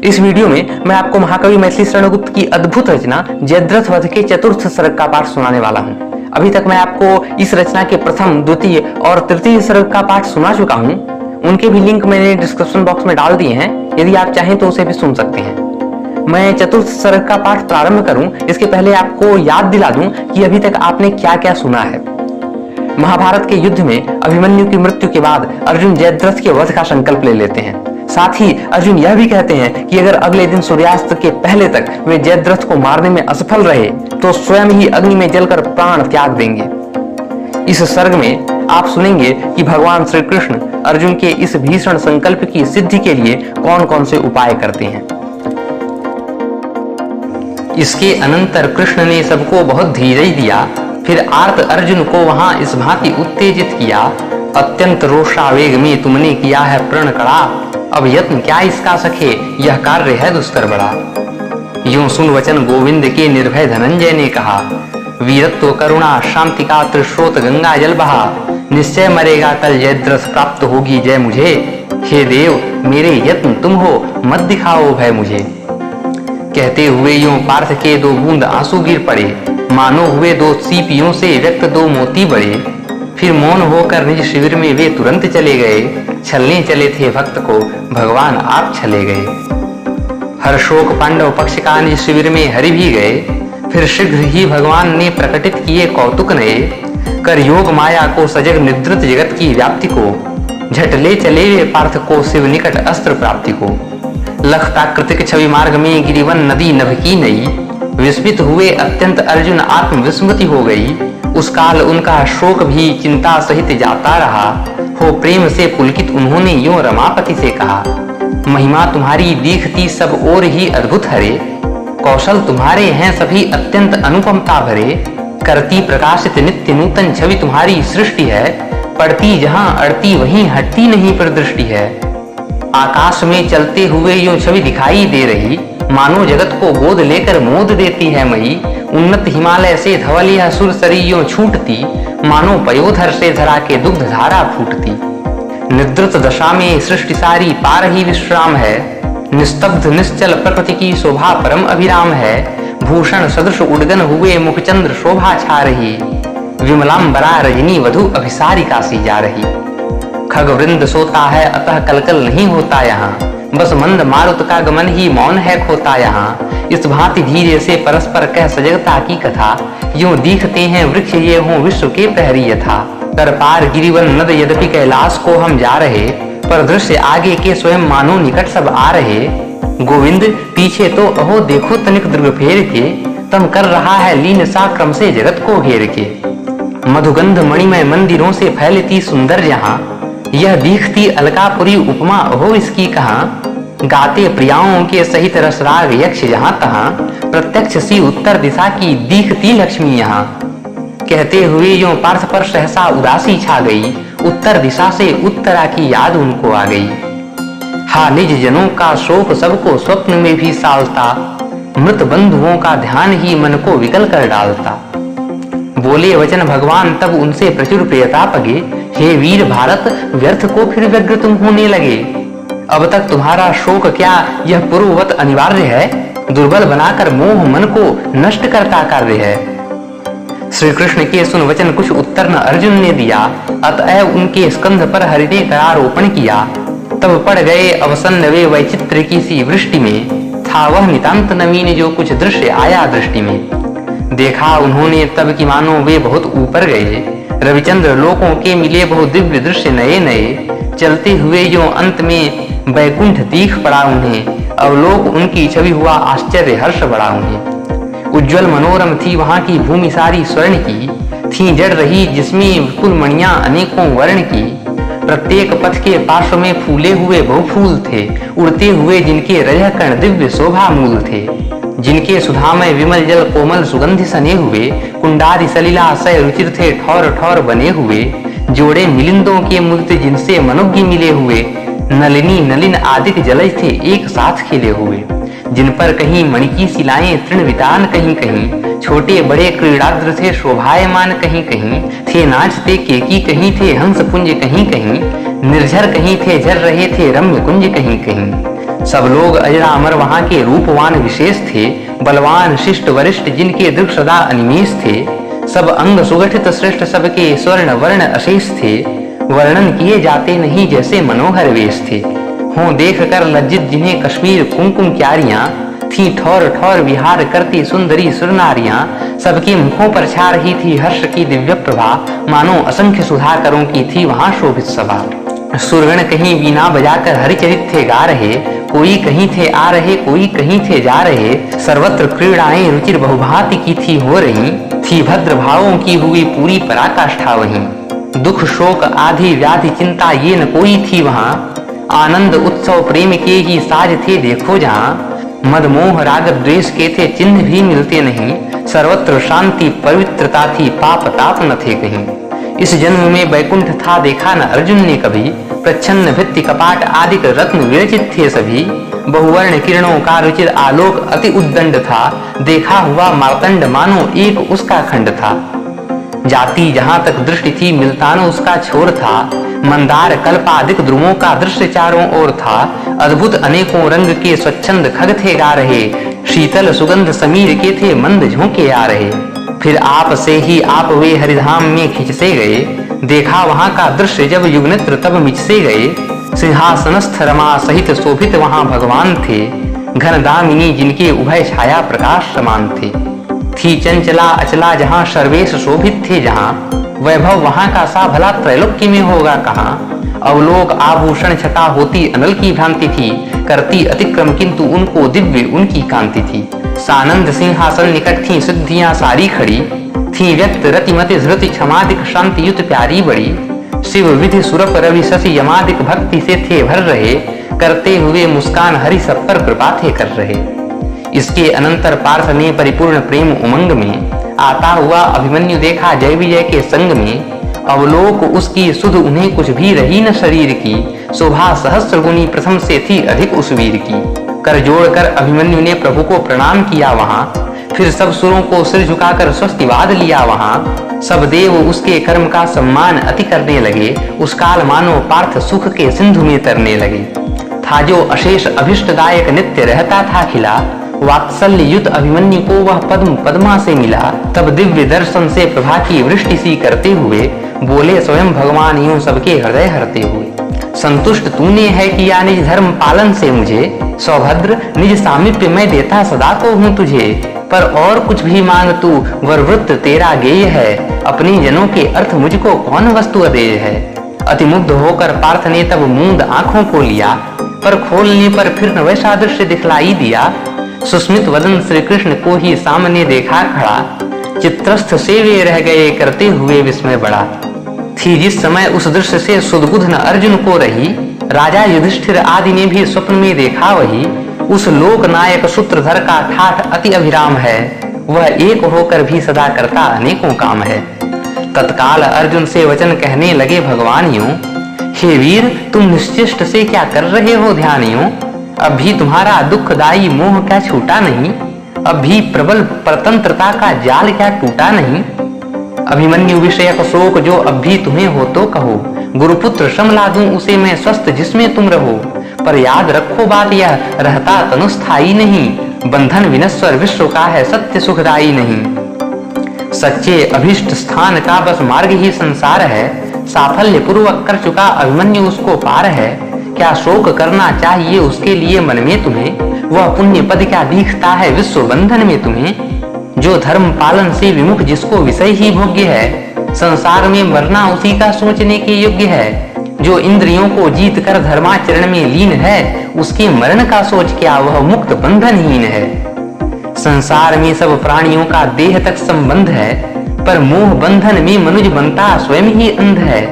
इस वीडियो में मैं आपको महाकवि मैथिली शरणगुप्त की अद्भुत रचना जयद्रथ वध के चतुर्थ सर्ग का पाठ सुनाने वाला हूँ। अभी तक मैं आपको इस रचना के प्रथम, द्वितीय और तृतीय सर्ग का पाठ सुना चुका हूँ। उनके भी लिंक मैंने डिस्क्रिप्शन बॉक्स में डाल दिए हैं, यदि आप चाहें तो उसे भी सुन सकते हैं। मैं चतुर्थ सर्ग का पाठ प्रारंभ करूं इसके पहले आपको याद दिला दूं कि अभी तक आपने क्या क्या सुना है। महाभारत के युद्ध में अभिमन्यु की मृत्यु के बाद अर्जुन जयद्रथ के वध का संकल्प ले लेते हैं। साथ ही अर्जुन यह भी कहते हैं कि अगर अगले दिन सूर्यास्त के पहले तक वे जयद्रथ को मारने में असफल रहे तो स्वयं ही अग्नि में जलकर प्राण त्याग देंगे। इस सर्ग में आप सुनेंगे कि भगवान श्री कृष्ण अर्जुन के इस भीषण संकल्प की सिद्धि के लिए कौन कौन से उपाय करते हैं। इसके अनंतर कृष्ण ने सबको बहुत धीरज दिया, फिर आर्त अर्जुन को वहां इस भांति उत्तेजित किया, अत्यंत रोषावेग में तुमने किया है प्रण कड़ा, अब यत्न क्या इसका सखे, यह कार्य है दुष्कर बड़ा। यूं सुन वचन गोविंद के निर्भय धनंजय ने कहा, वीरत्व करुणा शांति का त्रिस्रोत गंगा जल बहा, निश्चय मरेगा कल जयद्रथ प्राप्त होगी जय मुझे, हे देव मेरे यत्न तुम हो मत दिखाओ भय मुझे। कहते हुए यूं पार्थ के दो बूंद आंसू गिर पड़े, मानो हुए दो सीपियों से व्यक्त दो मोती बड़े, फिर मौन होकर निज शिविर में वे तुरंत चले गए, छलने चले थे भक्त को भगवान आप छले गए। हर्षोक पांडव पक्ष का निज शिविर में हरि भी गए, फिर शीघ्र ही भगवान ने प्रकटित किए कौतुक नए, कर योग माया को सजग निद्रित जगत की व्याप्ति को, झट ले चले वे पार्थ को शिव निकट अस्त्र प्राप्ति को। लखताकृतिक छवि मार्ग में गिरिवन नदी नभ की नई, विस्मित हुए अत्यंत अर्जुन आत्म विस्मृति हो गई, उस काल उनका शोक भी चिंता सहित जाता रहा, हो प्रेम से पुलकित उन्होंने यूं रमापति से कहा, महिमा तुम्हारी दीखती सब और ही अद्भुत हरे, कौशल तुम्हारे हैं सभी अत्यंत अनुपमता भरे, करती प्रकाशित नित्य नूतन छवि तुम्हारी सृष्टि है, पड़ती जहां अड़ती वहीं हटती नहीं प्रदृष्टि है। आकाश में चलते हुए यूं छवि दिखाई दे रही, मानो जगत को गोद लेकर मोद देती है मई, उन्नत हिमालय से धवल यह सुरसरी यूं छूटती, मानो पयोधर से धरा के दुग्ध धारा फूटती। निद्रित दशा में सृष्टि सारी पार ही विश्राम है, निस्तब्ध निश्चल प्रकृति की शोभा परम अभिराम है, भूषण सदृश उड़गन हुए मुखचंद्र शोभा छा रही, विमलांबरा रजनी वधु अभिसारिका सी जा रही। खग वृंद सोता है अतः कलकल नहीं होता यहाँ, बस मंद मारुत का गमन ही मौन है खोता यहाँ, इस भांति धीरे से परस्पर कह सजगता की कथा, यूं दिखते हैं वृक्ष ये हों विश्व के प्रहरी यथा। कर पार गिरिवन नद यद्यपि कैलाश को हम जा रहे, पर दृश्य आगे के स्वयं मानो निकट सब आ रहे, गोविंद पीछे तो अहो देखो तनिक दुर्ग फेर के, तम कर रहा है लीन सा क्रम से जगत को घेर के। मधुगंध मणिमय मंदिरों से फैलती सुंदर जहां, यह दिखती अलकापुरी उपमा अहो इसकी कहां, गाते प्रियाओं के सहित रसराग यक्ष जहां तहां, प्रत्यक्ष सी उत्तर दिशा की दिखती लक्ष्मी यहाँ। कहते हुए यूं पार्थ पर सहसा उदासी छा गई, उत्तर दिशा से उत्तरा की याद उनको आ गई। हा निज जनों का शोक सबको स्वप्न में भी सालता, मृत बंधुओं का ध्यान ही मन को विकल कर डालता। बोले वचन भगवान तब उनसे प्रचुर प्रियता पगे, हे वीर भारत व्यर्थ को फिर व्यग्र तुम होने लगे, अब तक तुम्हारा शोक क्या यह पूर्ववत अनिवार्य है, दुर्बल बनाकर मोह मन को नष्ट करता कार्य है। श्री कृष्ण के सुन वचन कुछ उत्तर न अर्जुन ने दिया, अतएव उनके स्कंध पर हरि ने करारोपण किया, तब पड़ गए अवसन्न वे वैचित्र की सी वृष्टि में, था वह नितांत नवीन जो कुछ दृश्य आया दृष्टि में। देखा उन्होंने तब कि मानो वे बहुत ऊपर गए, रविचंद्र लोकों के मिले बहुत दिव्य दृश्य नए नए, चलते हुए यूं अंत में बैकुंठ दीख पड़ा उन्हें, अवलोक उनकी छवि हुआ आश्चर्य हर्ष बड़ा उन्हें। उज्ज्वल मनोरम थी वहां की भूमि सारी स्वर्ण की, थी जड़ रही जिसमें विपुल मणियां अनेकों वर्ण की, प्रत्येक पथ के पार्श्व में फूले हुए बहुफूल थे, उड़ते हुए जिनके रजह कण दिव्य शोभा मूल थे, जिनके सुधामय विमल जल कोमल सुगंधि सने हुए, कुंडारी सलिला सय रुचिर थे ठौर ठौर बने हुए, जोड़े मिलिंदों के मूर्ति जिनसे मनोज्ञ मिले हुए, नलिनी नलिन आदिक जलज थे एक साथ खिले हुए, जिन पर कहीं मणि की शिलाएं तृणवितान कहीं कहीं, छोटे बड़े क्रीड़ाद्र थे शोभायमान कहीं कहीं, थे नाचते केकी कहीं थे हंस पुंज कहीं कहीं, निर्झर कहीं थे झर रहे थे रम्य कुंज कहीं कहीं। सब लोग अजरामर वहां के रूपवान विशेष थे, बलवान शिष्ट वरिष्ठ जिनके दृढ़ सदा अनिमेष थे। सब अंग सुगठित श्रेष्ठ सबके स्वर्ण वर्ण अशेष थे, वर्णन किए जाते नहीं जैसे मनोहर वेश थे। हों देख कर लज्जित जिन्हें कश्मीर कुमकुम क्यारियां, थी ठौर ठौर विहार करती सुंदरी सुरनारियां। सबके मुखों पर छा रही थी हर्ष की दिव्य प्रभा, मानो असंख्य सुधाकरों की थी वहां शोभित सभा। सुरगण कहीं वीणा बजाकर हरिचरित थे गा रहे, कोई कहीं थे आ रहे कोई कहीं थे जा रहे। सर्वत्र क्रीड़ाएं रुचिर बहुभांति की थी हो रही, थी भद्र भावों की हुई पूरी पराकाष्ठा वहीं। दुख शोक आदि व्याधि चिंता ये न कोई थी वहां, आनंद उत्सव प्रेम के ही साज थे देखो जहां। मद मोह राग द्वेष के थे चिन्ह भी मिलते नहीं, सर्वत्र शांति पवित्रता थी पाप ताप न थे कहीं। इस जन्म में वैकुंठ था देखा न अर्जुन ने कभी, प्रच्छन्न भित्ति कपाट आदि रत्न विरचित थे सभी। बहुवर्ण किरणों का रुचिर आलोक अति उद्दंड था, देखा हुआ मार्तंड मानो एक उसका खंड था। जाति जहां तक दृष्टि थी मिल्तान उसका छोर था, मंदार कल्पादिक द्रुमों का दृश्य चारों ओर था। अद्भुत अनेकों रंग के स्वच्छंद खग थे गा रहे, शीतल सुगंध समीर के थे मंद झोंके आ रहे। फिर आप से ही आप वे हरिधाम में खिंचसे गए, देखा वहां का दृश्य जब युगनेत्र तब मिचसे गए। सिंहासनस्थ रमा सहित शोभित वहां भगवान थे, घन दामिनी जिनके उभय छाया प्रकाश समान थे। थी चंचला अचला जहां सर्वेश शोभित थे जहां, वैभव वहां का सा भला त्रैलोक्य में होगा कहां। अवलोक आभूषण छटा होती अनल की भ्रांति थी, करती अतिक्रम किंतु उनको दिव्य उनकी कांति थी। सानंद सिंहासन निकट थी सिद्धियां सारी खड़ी, थी व्यक्त रतिमति धृति क्षमादिक शांति युत प्यारी बड़ी। शिव विधि सुरप रवि शशि यमादिक भक्ति से थे भर रहे, करते हुए मुस्कान हरि सब पर कृपा थे कर रहे। इसके अनंतर पार्थ ने परिपूर्ण प्रेम उमंग में, आता हुआ अभिमन्यु देखा जय विजय के संग में। अवलोक उसकी सुध उन्हें कुछ भी रही न शरीर की, शोभा सहस्र गुनी प्रथम से थी अधिक उस वीर की। कर जोड़कर अभिमन्यु ने प्रभु को प्रणाम किया वहां, फिर सब सुरों को सिर झुकाकर स्वस्तिवाद लिया वहां। सब देव उसके कर्म का सम्मान अति करने लगे, उस काल मानो पार्थ सुख के सिंधु में तरने लगे। था जो अशेष अभिष्टदायक नित्य रहता था खिला, वात्सल्य युत अभिमन्यु को वह पद्म पद्मा से मिला। तब दिव्य दर्शन से प्रभा की वृष्टि सी करते हुए, बोले स्वयं भगवान यूं सबके हृदय हरते हुए। संतुष्ट तूने है किया निज धर्म पालन से मुझे, सौभद्र निज सामीप्य मैं देता सदा को हूँ तुझे। पर और कुछ भी मांग तू वरवृत्त तेरा गेय है, अपने जनों के अर्थ मुझको कौन वस्तु अदेय है। अति मुग्ध होकर पार्थ ने तब मूंद आंखों को लिया, पर खोलने पर फिर वैसा दृश्य दिखलाई दिया। सुस्मित वदन श्री कृष्ण को ही सामने देखा खड़ा, चित्रस्थ से वे रह गए करते हुए विस्मय बड़ा। थी जिस समय उस दृश्य से सुदबुध न अर्जुन को रही, राजा युधिष्ठिर आदि ने भी स्वप्न में देखा वही। उस लोक नायक सूत्रधर का ठाठ अति अभिराम है, वह एक होकर भी सदा करता अनेकों काम है। तत्काल अर्जुन से वचन कहने लगे भगवान यूं, हे वीर तुम निश्चिष्ट से क्या कर रहे हो ध्यान यूं। अब भी तुम्हारा दुखदायी मोह क्या छूटा नहीं, अब भी प्रबल परतंत्रता का जाल क्या टूटा नहीं। अभिमन्यु विषयक शोक जो अब भी तुम्हें हो तो कहो, गुरुपुत्र श्रम ला दूं उसे मैं स्वस्थ जिसमें तुम रहो। पर याद रखो बात यह रहता तनुस्थाई नहीं, बंधन विनश्वर विश्व का है सत्य सुखदाई नहीं। सच्चे अभिष्ट स्थान का बस मार्ग ही संसार है, साफल्य पूर्वक कर चुका अभिमन्यु उसको पार है। क्या शोक करना चाहिए उसके लिए मन में तुम्हें, वह पुण्य पद क्या दिखता है विश्व बंधन में तुम्हें। जो धर्म पालन से विमुख जिसको विषय ही भोग्य है, संसार में मरना उसी का सोचने के योग्य है। जो इंद्रियों को जीत कर धर्माचरण में लीन है, उसके मरण का सोच क्या वह मुक्त बंधनहीन है। संसार में सब प्राणियों का देह तक संबंध है, पर मोह बंधन में मनुज बनता स्वयं ही अंध है।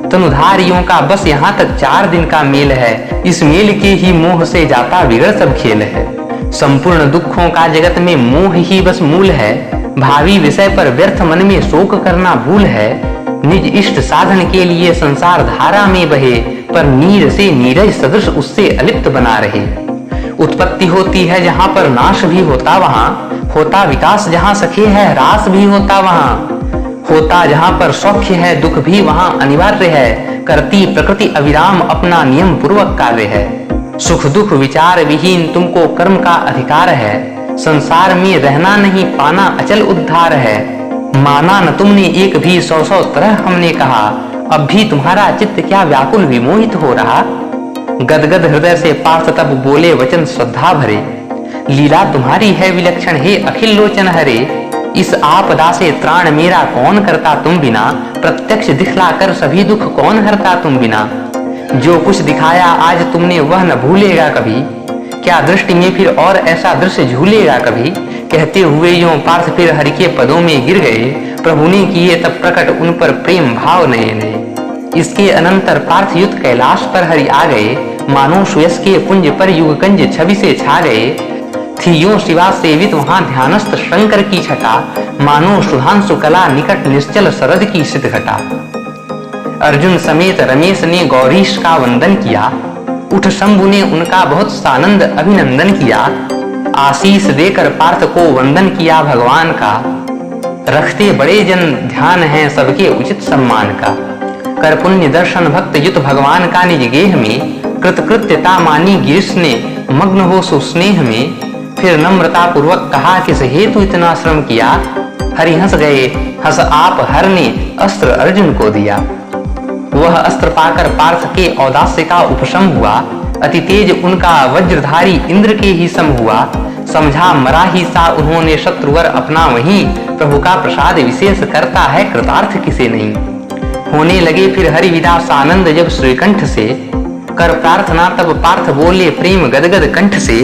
तनुधारियों का बस यहाँ तक 4 दिन का मेल है, इस मेल के ही मोह से जाता बिगड़ सब खेल है। संपूर्ण दुखों का जगत में मोह ही बस मूल है, भावी विषय पर व्यर्थ मन में शोक करना भूल है। निज इष्ट साधन के लिए संसार धारा में बहे, पर नीर से नीरज सदृश उससे अलिप्त बना रहे। उत्पत्ति होती है जहाँ पर नाश भी होता वहाँ, होता विकास जहाँ सखे है ह्रास भी होता वहाँ। होता जहाँ पर सौख्य है दुख भी वहाँ अनिवार्य है, करती प्रकृति अविराम अपना नियम पूर्वक कार्य है। सुख दुख विचार विहीन तुमको कर्म का अधिकार है। संसार में रहना नहीं पाना अचल उद्धार है। माना न तुमने एक भी 100 तरह हमने कहा, अब भी तुम्हारा चित्त क्या व्याकुल विमोहित हो रहा। गदगद हृदय से पार्थ तब बोले वचन श्रद्धा भरे, लीला तुम्हारी है विलक्षण हे अखिल लोचन हरे। इस आपदा से त्राण मेरा कौन करता तुम बिना, प्रत्यक्ष दिखला कर सभी दुख कौन हरता तुम बिना। जो कुछ दिखाया आज तुमने वह न भूलेगा कभी, क्या दृष्टि में फिर और ऐसा दृश्य झूलेगा कभी। कहते हुए यूं पार्थ फिर हरि के पदों में गिर गए, प्रभु ने किए तब प्रकट उन पर प्रेम भाव नए नए। इसके अनंतर पार्थ युद्ध कैलाश पर हरि आ गए, मानो सुयस के पुंज पर युगकंज छवि से छा गए। थी यूं शिवा सेवित वहां ध्यानस्थ शंकर की छटा, मानो सुधांशु कला निकट निश्चल शरद की सिद्ध घटा। अर्जुन समेत रमेश ने गौरीश का वंदन किया, उठ शंभु ने उनका बहुत सानंद अभिनंदन किया। आशीष देकर पार्थ को वंदन किया भगवान का, रखते बड़े जन ध्यान है सबके उचित सम्मान का। कर पुण्य दर्शन भक्त युत भगवान का निज गेह में, कृतकृत्यता मानी गिरीश ने मग्न हो सुस्नेह में। फिर नम्रता पूर्वक कहा किस हेतु इतना श्रम किया, हरि हंस गए हंस आप हर ने अस्त्र अर्जुन को दिया। वह अस्त्र पाकर पार्थ के औदास्य का उपशम हुआ, अति तेज उनका वज्रधारी इंद्र के ही सम हुआ। समझा मरा ही सा उन्होंने शत्रुवर अपना वहीं, प्रभु का प्रसाद विशेष करता है कृतार्थ किसे नहीं। होने लगे फिर हरि विदा सानंद जब श्रीकंठ से, कर प्रार्थना तब पार्थ बोले प्रेम गदगद कंठ से।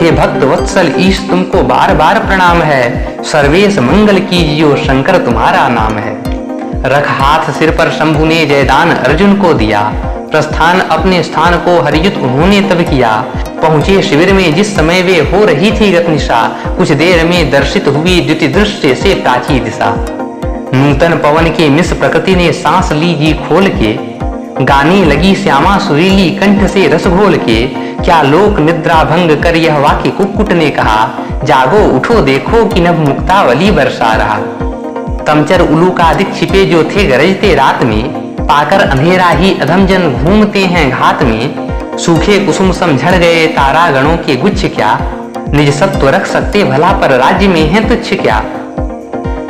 हे भक्त वत्सल ईश तुमको बार बार प्रणाम है, सर्वेश मंगल कीजियो शंकर तुम्हारा नाम है। रख हाथ सिर पर शंभु ने जयदान अर्जुन को दिया, प्रस्थान अपने स्थान को हरियुत उन्होंने तब किया। पहुंचे शिविर में जिस समय वे हो रही थी गतनिशा, कुछ देर में दर्शित हुई द्युति दृश्य से प्राची दिशा। नूतन पवन के मिस प्रकृति ने सांस ली जी खोल के, गाने लगी श्यामा सुरीली कंठ से रस घोल के। क्या लोक निद्रा भंग कर यह वाक्य कुक्कुट ने कहा, जागो उठो देखो कि नभ मुक्तावली बरसा रहा। तमचर उलू का दिख छिपे जो थे गरजते रात में, पाकर अंधेरा ही अधम जन घूमते हैं घात में। सूखे कुसुम समझड़ गए तारा गणों के गुच्छ क्या, निज सत्व रख सकते भला पर राज्य में है तुच्छ क्या।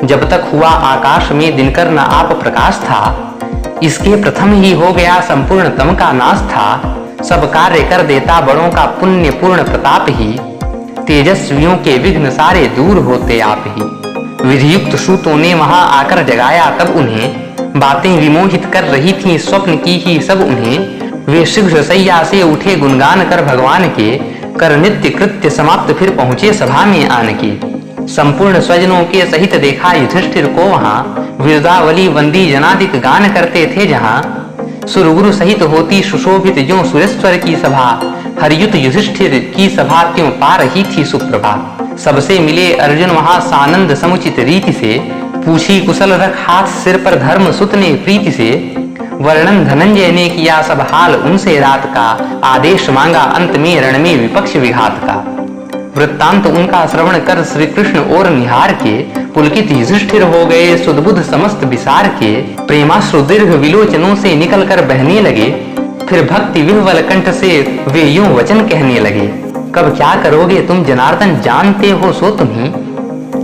जब तक हुआ आकाश में दिनकर न आप प्रकाश था, इसके प्रथम ही हो गया संपूर्ण तम का नाश था। सब कार्य कर देता बड़ों का पुण्य पूर्ण प्रताप ही, तेजस्वियों के विघ्न सारे दूर होते आप ही। विधियुक्त सूतों ने वहां आकर जगाया तब उन्हें, बातें विमोहित कर रही थीं स्वप्न की ही सब उन्हें। वे शीघ्र सैया से उठे गुणगान कर भगवान के, कर नित्य कृत्य समाप्त फिर पहुंचे सभा में आन के। संपूर्ण स्वजनों के सहित देखा युधिष्ठिर को वहां, विरदावली वंदी जनादिक गान करते थे जहां। सुरगुरु सहित होती सुशोभित जो सुरेश्वर की सभा, हरियुत युधिष्ठिर की सभा क्यों पा रही थी सुप्रभा। सबसे मिले अर्जुन वहां सानंद समुचित रीति से, पूछी कुशल रख हाथ सिर पर धर्म सुत ने प्रीति से। वर्णन धनंजय ने किया सब हाल उनसे रात का, आदेश मांगा अंत में रण में विपक्ष विघात का। वृत्तांत उनका श्रवण कर श्री कृष्ण और निहार के, पुलकित युधिष्ठिर हो गए सुदबुद्ध समस्त विसार के। प्रेमाश्रु दीर्घ विलोचनों से निकल कर बहने लगे, फिर भक्ति विह्वल कंठ से वे यूं वचन कहने लगे। कब क्या करोगे तुम जनार्दन जानते हो सो तुम्ही,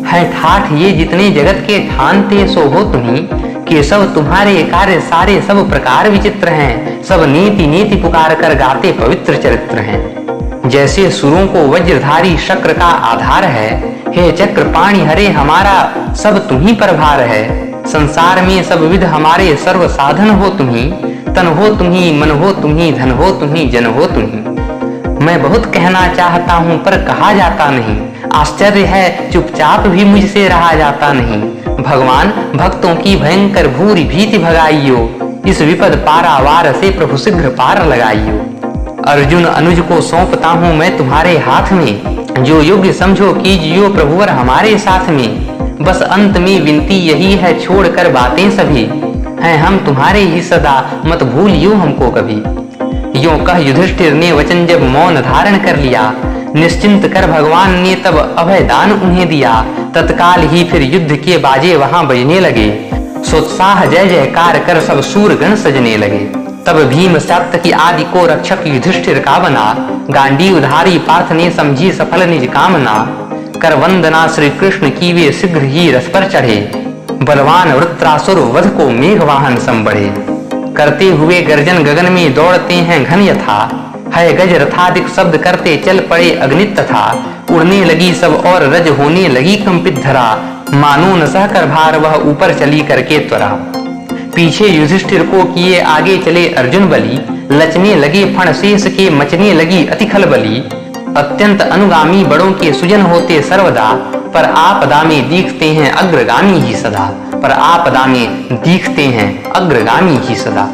है ठाठ ये जितने जगत के ठानते सो हो तुम्ही। केशव तुम्हारे कार्य सारे सब प्रकार विचित्र हैं, सब नीति नीति पुकार कर गाते पवित्र चरित्र हैं। जैसे सुरों को वज्रधारी शक्र का आधार है, हे चक्र पाणी हरे हमारा सब तुम्ही पर भार है। संसार में सब विध हमारे सर्व साधन हो तुम्ही, तन हो तुम्ही मन हो तुम्ही धन हो तुम्ही जन हो तुम्ही। मैं बहुत कहना चाहता हूँ पर कहा जाता नहीं, आश्चर्य है चुपचाप भी मुझसे रहा जाता नहीं। भगवान भक्तों की भयंकर भूरी भीति भगाइयो, इस विपद पारावार से प्रभु शीघ्र पार लगाइयो। अर्जुन अनुज को सौंपता हूँ मैं तुम्हारे हाथ में, जो योग्य समझो कीजियो प्रभुवर हमारे साथ में। बस अंत में विनती यही है छोड़कर बातें सभी, हैं हम तुम्हारे ही सदा मत भूलियो हमको कभी। यों कह युधिष्ठिर ने वचन जब मौन धारण कर लिया, निश्चिंत कर भगवान ने तब अभय दान उन्हें दिया। तत्काल ही फिर युद्ध के बाजे वहां बजने लगे, सोत्साह जय जयकार कर सब सूरगण सजने लगे। तब भीम सप्तकी आदि को रक्षक युधिष्ठिर का बना, गांडीवधारी पार्थ ने समझी सफल निज कामना, कर वंदना श्री कृष्ण की वे शीघ्र ही रथ पर चढ़े, बलवान वृत्रासुर वध को मेघ वाहन संबढ़े, करते हुए गर्जन गगन में दौड़ते हैं घन यथा, है गज रथाधिक शब्द करते चल पड़े अग्नित तथा, उड़ने लगी सब और रज होने लगी कंपित धरा, मानो न सहकर भार वह ऊपर चली करके त्वरा, पीछे युधिष्ठिर को किए आगे चले अर्जुन बली, लचने लगे फण शेष के मचने लगी अति खलबली, अत्यंत अनुगामी बड़ों के सुजन होते सर्वदा, पर आपदा में दिखते हैं अग्रगामी ही सदा, पर आपदा में दिखते हैं अग्रगामी ही सदा।